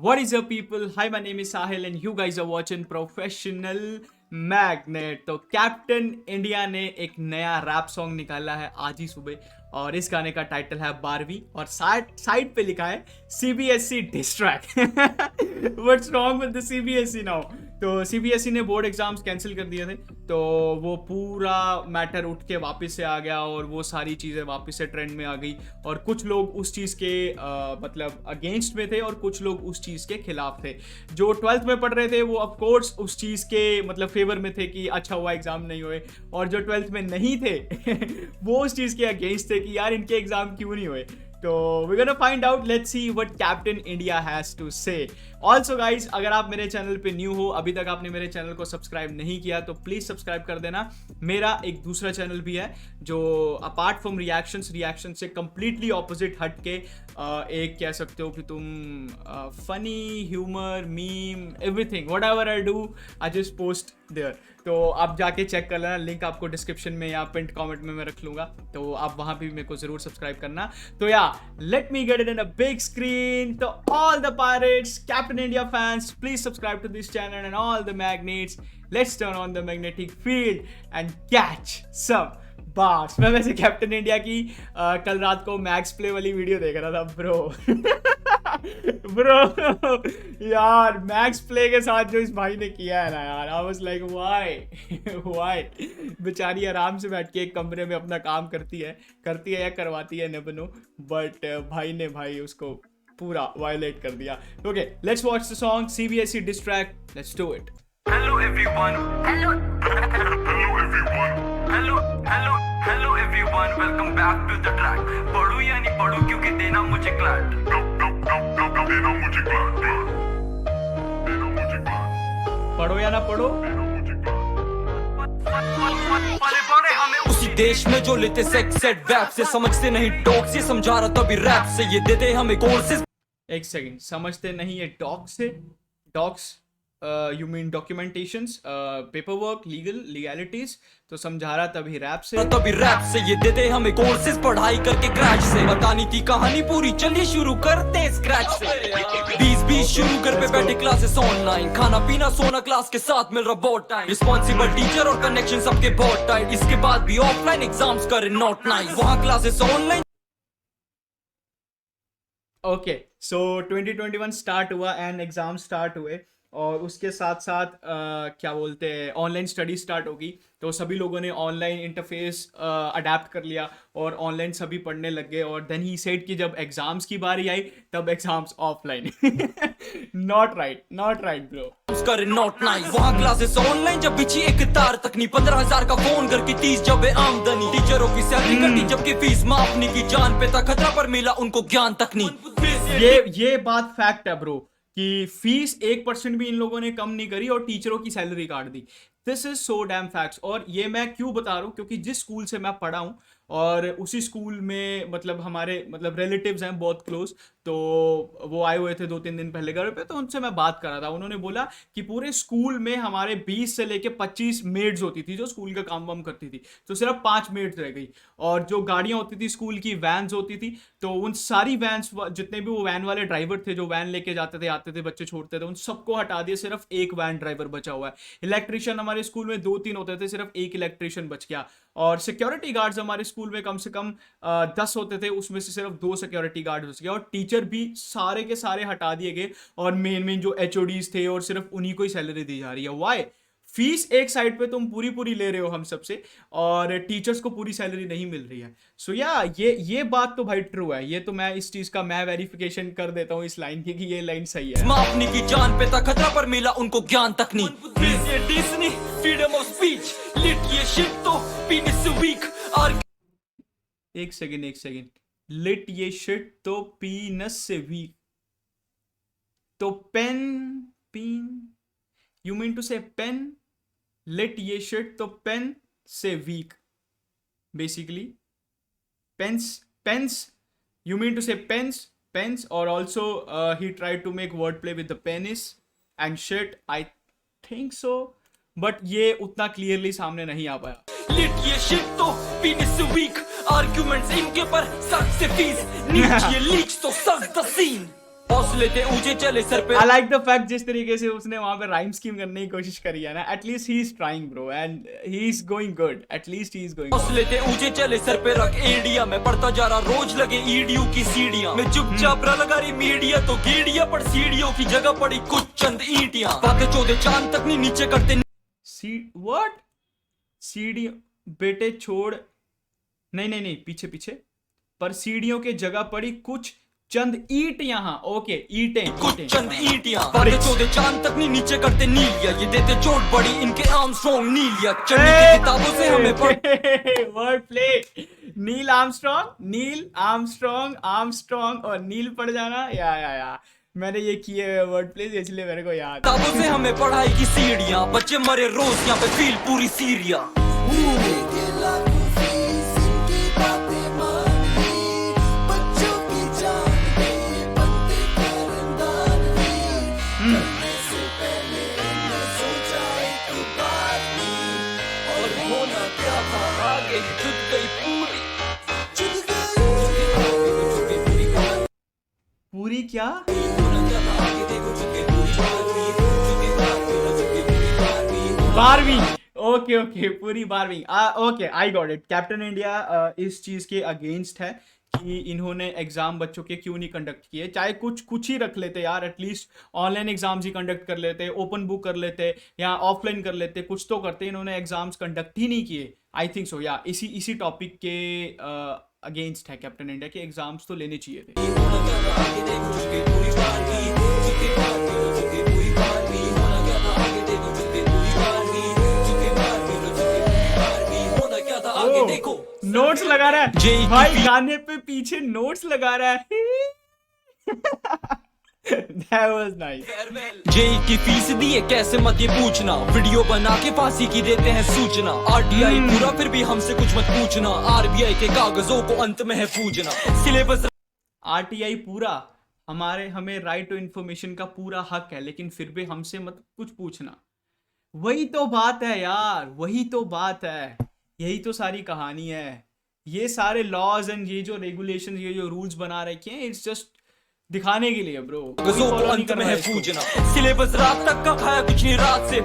What is up, people? Hi, my name is Sahil, and you guys are watching Professional Magnet. तो captain India ने एक नया rap song निकाला है आज ही सुबह, और इस गाने का टाइटल है 12वीं, और साइड पे लिखा है CBSE distract. What's wrong with the CBSE now? तो CBSE ने बोर्ड एग्जाम्स कैंसिल कर दिए थे, तो वो पूरा मैटर उठ के वापस से आ गया, और वो सारी चीज़ें वापस से ट्रेंड में आ गई, और कुछ लोग उस चीज़ के मतलब अगेंस्ट में थे और कुछ लोग उस चीज़ के खिलाफ थे. जो 12th में पढ़ रहे थे वो ऑफ कोर्स उस चीज़ के मतलब फेवर में थे कि अच्छा हुआ एग्जाम नहीं हुए, और जो 12th में नहीं थे वो उस चीज़ के अगेंस्ट थे कि यार इनके एग्जाम क्यों नहीं हुए. तो we're gonna find out. Let's see what Captain India has to say. Also guys, अगर आप मेरे चैनल पे न्यू हो, अभी तक आपने मेरे चैनल को सब्सक्राइब नहीं किया, तो प्लीज सब्सक्राइब कर देना. मेरा एक दूसरा चैनल भी है जो अपार्ट फ्रॉम रिएक्शन से कंप्लीटली ऑपोजिट हट के एक कह सकते हो कि तुम funny humour meme everything whatever I do I just post there. तो आप जाके चेक कर लेना, लिंक आपको डिस्क्रिप्शन में या पिंट कमेंट में मैं रख लूंगा, तो आप वहां भी मेरे को जरूर सब्सक्राइब करना. तो yeah let me get it in a big screen. तो all the pirates, captain India fans, please subscribe to this channel and all the magnets. Let's turn on the magnetic field and catch some bars. मैं वैसे captain India की कल रात को max play वाली video देख रहा था ब्रो. यार मैक्स प्ले के साथ जो इस भाई ने किया है ना यार, आई वाज लाइक व्हाई. बेचारी आराम से बैठ के एक कमरे में अपना काम करती है या करवाती है न बनो, बट भाई उसको पूरा वायलेट कर दिया. Okay, let's watch the song CBSE distract. Let's do it. Hello everyone. Hello everyone. Welcome back to the track. पढ़ूं या नहीं पढ़ूं क्योंकि देना मुझे क्लैट. देना मुझे क्लैट. पढ़ो या ना पढ़ो, बड़े हमें उसी देश में जो लेते सेक्स एड वैप से, समझते नहीं टॉक्स, ये समझा रहा तभी रैप से, ये देते हमें कोर्सेज. एक सेकंड, समझते नहीं ये डॉक्स से. Docs you mean documentations, paper work, legalities. तो समझा रहा तभी रैप से. ये देते हमें कोर्सेज पढ़ाई करके क्रैश से. बतानी थी कहानी पूरी, चलिए शुरू करते स्क्रैच से. 20 शुरू कर पे बैठे क्लासेस ऑनलाइन, खाना पीना सोना क्लास के साथ मिल रहा बहुत टाइम. रिस्पॉन्सिबल टीचर और कनेक्शन सबके बहुत टाइट. इसके बाद भी ऑफलाइन एग्जाम्स करे नॉट नाइस, वहाँ क्लासेस ऑनलाइन. ओके, सो 2021 स्टार्ट हुआ एंड एग्जाम स्टार्ट हुए, और उसके साथ साथ क्या बोलते हैं ऑनलाइन स्टडी स्टार्ट होगी. तो सभी लोगों ने ऑनलाइन इंटरफेस अडेप्ट कर लिया और ऑनलाइन सभी पढ़ने लग गए. और देन ही सेड कि जब एग्जाम्स की बारी आई तब exams offline. Not right bro. करे नॉट नाइस, वहाँ क्लासेस ऑनलाइन जब बिछी एक तार तक नहीं. 15,000 का फोन घर की 30 जब है आमदनी. टीचरों की सैलरी कटी जबकि फीस माफ नहीं की. जान पे था खतरा पर मिला उनको ज्ञान तक नहीं. ये बात फैक्ट है ब्रो कि फीस 1% भी इन लोगों ने कम नहीं करी और टीचरों की सैलरी काट दी. This is so damn facts. और ये मैं क्यों बता रहा हूँ, क्योंकि जिस स्कूल से मैं पढ़ा हूँ और उसी स्कूल में मतलब हमारे मतलब रिलेटिव्स हैं बहुत क्लोज, तो वो आए हुए थे 2-3 दिन पहले घर पे. तो उनसे मैं बात कर रहा था. उन्होंने बोला कि पूरे स्कूल में हमारे 20 से लेके 25 मेड्स होती थी जो स्कूल का काम वाम करती थी, तो सिर्फ 5 मेड्स रह गई. और जो गाड़ियाँ होती थी स्कूल की, वैन्स होती थी, तो उन सारी वैन्स, जितने भी वो वैन वाले ड्राइवर थे जो वैन लेके जाते थे आते थे बच्चे छोड़ते थे, उन सबको हटा दिया. सिर्फ एक वैन ड्राइवर बचा हुआ है. इलेक्ट्रिशियन हमारे स्कूल में 2-3 होते थे, सिर्फ एक इलेक्ट्रिशियन बच गया. और सिक्योरिटी गार्ड्स हमारे स्कूल में कम से कम 10 होते थे, उसमें से सिर्फ 2 सिक्योरिटी गार्ड बच गए. और टीचर भी सारे के सारे हटा दिए गए, और मेन जो HODs थे और सिर्फ उन्हीं को ही सैलरी दी जा रही है. वाई? फीस एक साइड पे तुम पूरी ले रहे हो हम सबसे, और टीचर्स को पूरी सैलरी नहीं मिल रही है. सो या ये बात तो भाई ट्रू है. ये तो मैं इस चीज का मैं वेरिफिकेशन कर देता हूँ इस लाइन की कि ये लाइन सही है. अपनी की जान पे था खतरा पर मिला उनको ज्ञान तक नहीं. फ्रीडम ऑफ स्पीच लिट ये शिट तो पीने से वीक. और एक सेकेंड, लिट ये शिट तो पीनस से वीक. तो pen you mean to say pen, lit ये शिट तो पेन से weak. Basically pens you mean to say pens, or also he tried to make wordplay with the penis and shit, I think so, but ये उतना clearly सामने नहीं आ पाया. Lit ये shit तो पीने से वीक. आर्गुमेंट्स इनके पर सख्त से फीस. नीच ये लीच तो सख्त द सीन. हौसले थे ऊंचे चले सर पे आई लाइक द फैक्ट जिस तरीके से उसने वहां पे राइम स्कीम करने की कोशिश करी है ना, at least he is trying bro and he is going good, at least he is going. हौसले थे ऊंचे चले सर पे रख एडिया में पढ़ता जा रहा रोज लगे ईडीयू की सीढ़ियां मैं चुपचाप लगा रही मीडिया तो गीडिया पर सीढ़ियों की जगह पड़ी कुछ चंद ईंटियां बातें चौदह चांद तक नहीं नीचे करते सी व्हाट सीढ़ी बेटे छोड़, नहीं पीछे पीछे, पर सीढ़ियों के जगह पड़ी कुछ चंद ईंट यहाँ, ओके ईंटें कुछ चंद ईंटियां बातें चौदह चांद तक नहीं नीचे करते नीलिया ये देते चोट बड़ी इनके आर्मस्ट्रॉन्ग नीलिया चढ़ने की किताबों से हमें वर्ड प्ले, नील आर्मस्ट्रॉन्ग और नील पड़ जाना, या मैंने ये किए हुए वर्ड प्लेस इसलिए मेरे को याद। किताबों से हमें पढ़ाई की सीढ़ियां बच्चे मरे रोज यहाँ पे फील पूरी सीरिया और होना क्या था आगे जुट गई पूरी क्या बारहवीं, ओके पूरी बारहवीं, okay I got it. Captain India इस चीज के अगेंस्ट है कि इन्होंने एग्जाम बच्चों के क्यों नहीं कंडक्ट किए, चाहे कुछ ही रख लेते यार, एटलीस्ट ऑनलाइन एग्जाम्स ही कंडक्ट कर लेते, ओपन बुक कर लेते या ऑफलाइन कर लेते, कुछ तो करते। इन्होंने एग्जाम्स कंडक्ट ही नहीं किए, आई थिंक सो या इसी टॉपिक के अगेंस्ट है कैप्टन इंडिया के, एग्जाम्स तो लेने चाहिए थे। नोट्स लगा रहा है भाई, गाने पे पीछे नोट्स लगा रहा है। That was nice. जेई की फीस दिए कैसे मत ये पूछना, वीडियो बना के फांसी की देते हैं सूचना, आरटीआई पूरा फिर भी हमसे कुछ मत पूछना, आरबीआई के कागजों को अंत में है पूजना, सिलेबस आरटीआई पूरा हमें राइट टू इन्फॉर्मेशन का पूरा हक है, लेकिन फिर भी हमसे मत कुछ पूछना। वही तो बात है यार, वही तो बात है, यही तो सारी कहानी है। ये सारे लॉज एंड ये जो रेगुलेशन, ये जो रूल्स बना रखे हैं, इट्स जस्ट दिखाने के लिए ब्रो, कागजों को अंत में है पूजना, सिलेबस रात तक का खाया कुछ नहीं रात से,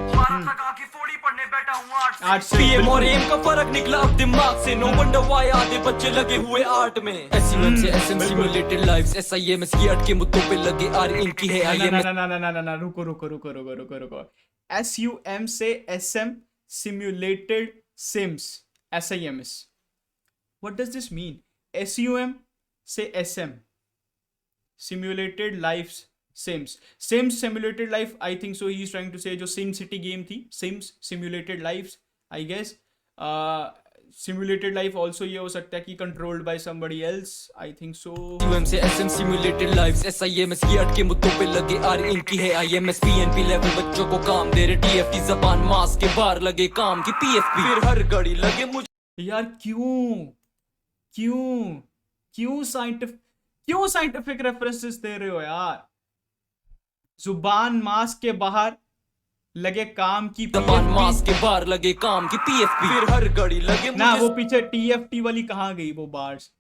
पढ़ने बैठा हूँ आज से पीएम और एम का फर्क निकला अब दिमाग से, नो वंडर व्हाई आधे बच्चे लगे हुए आर्ट में, एसएम से एसएम सिमुलेटेड लाइव्स, एसआईएमएस की अटके मुद्दों पे लगे आर इनकी है आईएमएस ना रुको। एसयूएम से S M simulated sims SIMS, what does this mean? SUM से SM simulated life sims simulated life, I think so he is trying to say जो Sim City game थी, Sims simulated lives, I guess simulated life also ये हो सकता है कि controlled by somebody else, I think so। SUM से SM simulated lives, SIMS की अटके मुद्दों पे लगे आर इनकी है IMS, PNP लेवल बच्चों को काम दे रहे, TFT जबान मास के बाहर लगे काम की PFP, फिर हर घड़ी लगे मुझे यार क्यों साइंटिफिक रेफरेंसेस दे रहे हो यार, जुबान मास के बाहर लगे काम की जबान मास के बाहर लगे काम की PFP, फिर हर घड़ी लगे ना, वो पीछे TFT वाली कहाँ गई वो बार्स,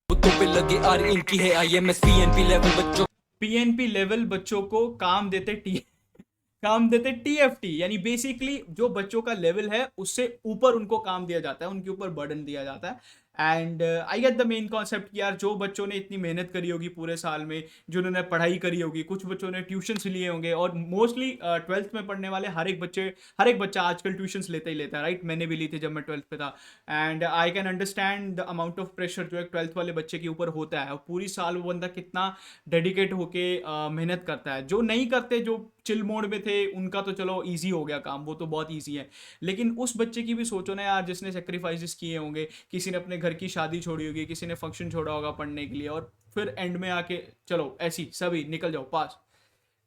मुद्दों पे लगे आर इनकी है IMS, PNP लेवल बच्चों को काम देते TFT, यानी बेसिकली जो बच्चों का लेवल है उससे ऊपर उनको काम दिया जाता है, उनके ऊपर बर्डन दिया जाता है। And I get the main concept कि यार जो बच्चों ने इतनी मेहनत करी होगी पूरे साल में, जिन्होंने पढ़ाई करी होगी, कुछ बच्चों ने ट्यूशन्स लिए होंगे, और मोस्टली 12th में पढ़ने वाले हर एक बच्चा आजकल ट्यूशन्स लेता ही लेता है, राइट। मैंने भी ली थी जब मैं 12th पे था, and I can understand the amount of pressure जो एक 12th वाले बच्चे के ऊपर होता है, और पूरी साल वो बंदा कितना डेडिकेट होके मेहनत करता है। जो नहीं करते, जो चिल मोड में थे, उनका तो चलो ईजी हो गया काम, वो तो बहुत ईजी है, लेकिन उस बच्चे की भी सोचो ना यार, जिसने सेक्रीफाइसेस किए होंगे, किसी ने अपने घर की शादी छोड़ी होगी, किसी ने फंक्शन छोड़ा होगा पढ़ने के लिए, और फिर एंड में आके चलो ऐसी सभी निकल जाओ पास।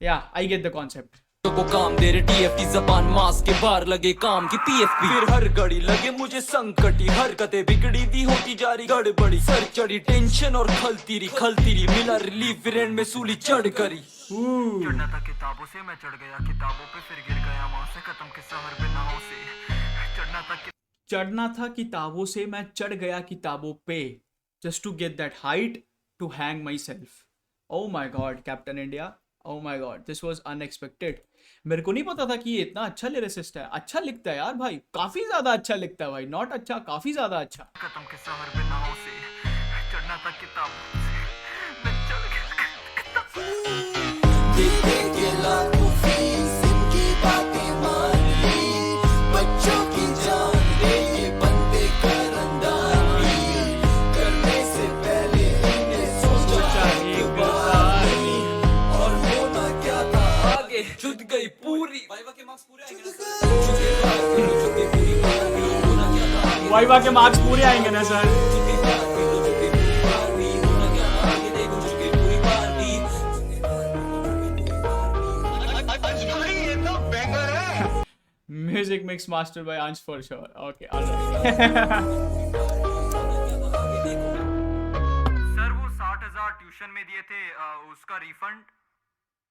या आई गेट द कॉन्सेप्ट। को काम दे रहे TFT जबान मास के बाहर लगे काम की PFP, फिर हर घड़ी लगे मुझे संकटी, हरकतें बिगड़ी दी होती जा रही गड़बड़ी, सर चढ़ी टेंशन और खलती रही मिला रिलीफ, फिर एंड में सूली चढ़ करी। चढ़ना था किताबों से मैं चढ़ गया किताबों पे, फिर गिर गया वहां से खत्म किस्सा हर बिनाहों से, चढ़ना था किताबों से मैं चढ़ गया किताबों पे, just to get that height to hang myself. Oh my god Captain India, oh my god, this was unexpected. मेरे को नहीं पता था कि ये इतना अच्छा लिरिसिस्ट है। अच्छा लिखता है यार भाई, काफी ज्यादा अच्छा लिखता है भाई, नॉट अच्छा, काफी ज्यादा अच्छा। खत्म के शहर पे नाव से चढ़ना था किताबों से मैं चढ़ देखे के लाखों फीस इनकी बातें मान ली, बच्चों की जान दे ये बंदे करंदारी, करने से पहले इन्हें सोचा एक बार, और होना क्या था आगे जुट गई पूरी। वाइवा के मार्क्स पूरे आएंगे ना सर? वाइवा के मार्क्स पूरे आएंगे ना sir? Music mix mastered by Ansh for sure. Okay, alright. Sir वो 60,000 ट्यूशन में दिए थे उसका रिफंड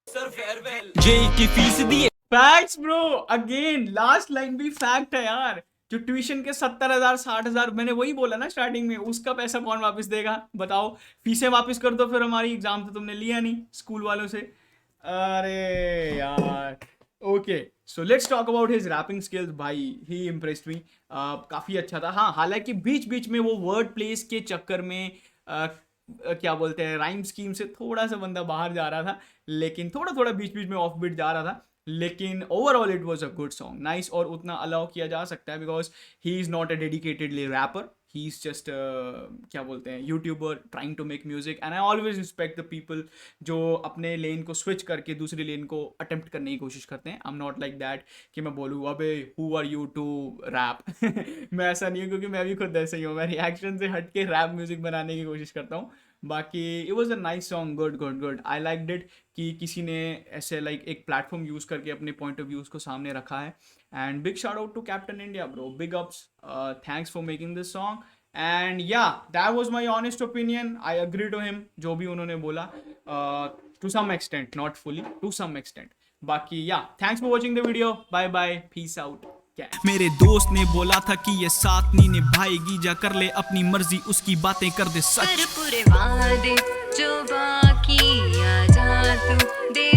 सर फेयरवेल जेई की फीस दिए। Facts bro, again last line भी fact है यार। जो ट्यूशन के 70,000 60,000 मैंने वही बोला ना स्टार्टिंग में, उसका पैसा कौन वापस देगा बताओ? फीसें वापस कर दो फिर हमारी, एग्जाम तो तुमने लिया नहीं स्कूल वालों से। अरे यार okay, so let's talk about his rapping skills. भाई ही इम्प्रेस्ड मी, काफ़ी अच्छा था। हाँ, हालांकि बीच बीच में वो वर्ड प्लेस के चक्कर में क्या बोलते हैं, राइम स्कीम से थोड़ा सा बंदा बाहर जा रहा था, लेकिन थोड़ा थोड़ा बीच बीच में ऑफ बीट जा रहा था, लेकिन overall it was a good song, nice. और उतना अलाउ किया जा सकता है because he is not a dedicatedly rapper, he is just क्या बोलते हैं, YouTuber trying to make music. And I always respect the people जो अपने लेन को स्विच करके दूसरी लेन को अटेम्प्ट करने की कोशिश करते हैं। I am not like that कि मैं बोलूँ अबे who are you to rap. मैं ऐसा नहीं हूँ, क्योंकि मैं भी खुद ऐसे ही हूँ, मैं रिएक्शन से हट के रैप म्यूजिक बनाने की कोशिश करता हूँ। बाकी it was a nice song, good good good, I like it कि किसी ने ऐसे लाइक एक प्लेटफॉर्म यूज़ करके अपने पॉइंट ऑफ व्यूज़ को सामने रखा है। And big shout out to captain India bro, big ups, thanks for making this song. And yeah that was my honest opinion, I agree to him, जो भी उन्होंने बोला, to some extent, not fully, to some extent. बाकी yeah thanks for watching the video, bye bye, peace out. मेरे दोस्त ने बोला था कि ये साथ नहीं निभाएगी, जा कर ले अपनी मर्जी, उसकी बातें कर दे सच। पूरे वादे जो बाकी आ जा तू दे